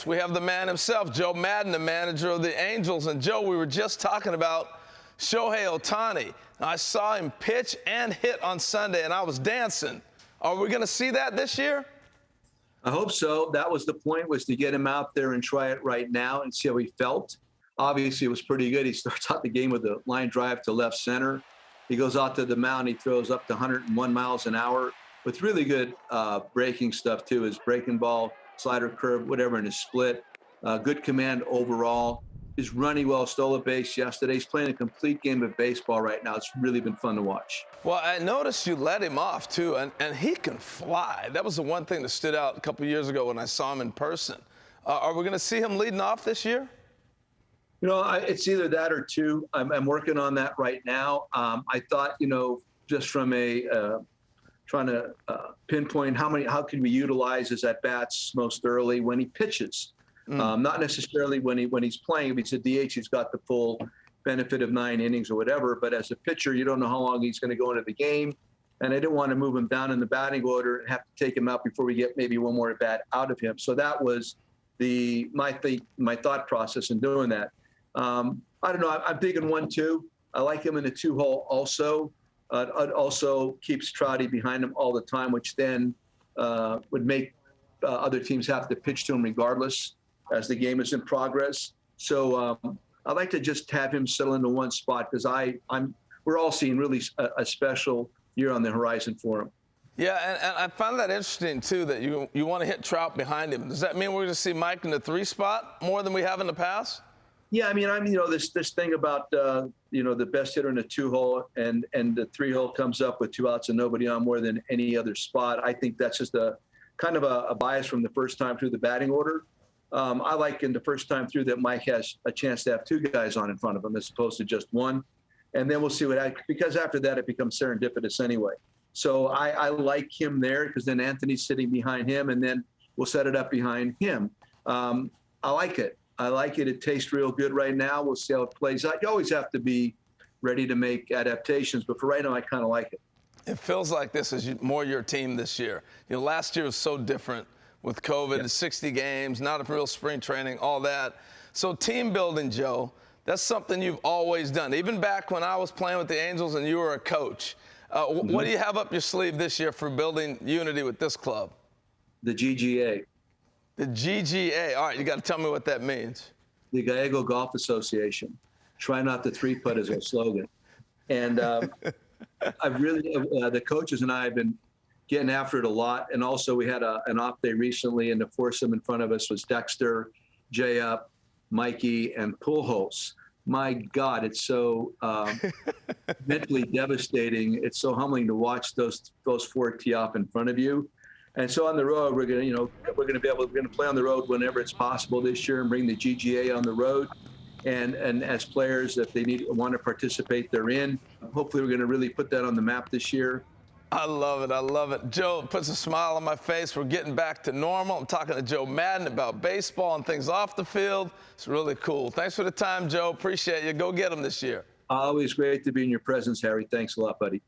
We have the man himself, Joe Maddon, the manager of the Angels. And, Joe, we were just talking about Shohei Ohtani. I saw him pitch and hit on Sunday, and I was dancing. Are we going to see that this year? I hope so. That was the point, was to get him out there and try it right now and see how he felt. Obviously, it was pretty good. He starts out the game with a line drive to left center. He goes out to the mound. He throws up to 101 miles an hour with really good breaking stuff, too. His breaking ball, slider, curve, whatever, in his split. Good command overall. He's running well, stole a base yesterday. He's playing a complete game of baseball right now. It's really been fun to watch. Well, I noticed you let him off, too, and he can fly. That was the one thing that stood out a couple years ago when I saw him in person. Are we going to see him leading off this year? You know, it's either that or two. I'm working on that right now. I thought, just from trying to pinpoint how can we utilize his at-bats most thoroughly when he pitches. Not necessarily when he's playing. If he's a DH, he's got the full benefit of 9 innings or whatever. But as a pitcher, you don't know how long he's going to go into the game. And I didn't want to move him down in the batting order and have to take him out before we get maybe one more at bat out of him. So that was my thought process in doing that. I don't know. I'm thinking 1-2. I like him in the 2-hole also. It also keeps Trouty behind him all the time, which then would make other teams have to pitch to him regardless as the game is in progress. So I like to just have him settle into one spot because we're all seeing really a special year on the horizon for him. Yeah, and I find that interesting, too, that you want to hit Trout behind him. Does that mean we're going to see Mike in the 3 spot more than we have in the past? Yeah, I mean, this thing about, the best hitter in a 2-hole and the 3-hole comes up with 2 outs and nobody on more than any other spot. I think that's just a kind of a bias from the first time through the batting order. I like in the first time through that Mike has a chance to have 2 guys on in front of him as opposed to just 1. And then we'll see what happens, because after that it becomes serendipitous anyway. So I like him there because then Anthony's sitting behind him and then we'll set it up behind him. I like it. It tastes real good right now. We'll see how it plays out. You always have to be ready to make adaptations, but for right now, I kind of like it. It feels like this is more your team this year. Last year was so different with COVID, Yeah. 60 games, not a real spring training, all that. So team building, Joe, that's something you've always done. Even back when I was playing with the Angels and you were a coach. What do you have up your sleeve this year for building unity with this club? The GGA. The GGA. All right, you got to tell me what that means. The Gallego Golf Association. Try not to 3-putt is our slogan. And I've really, the coaches and I have been getting after it a lot. And also we had an off day recently, and the foursome in front of us was Dexter, J-Up, Mikey, and Pujols. My God, it's so mentally devastating. It's so humbling to watch those 4 tee off in front of you. And so on the road, we're going to play on the road whenever it's possible this year and bring the GGA on the road. And as players, if they want to participate, they're in. Hopefully, we're going to really put that on the map this year. I love it. I love it. Joe, it puts a smile on my face. We're getting back to normal. I'm talking to Joe Maddon about baseball and things off the field. It's really cool. Thanks for the time, Joe. Appreciate you. Go get them this year. Always great to be in your presence, Harry. Thanks a lot, buddy.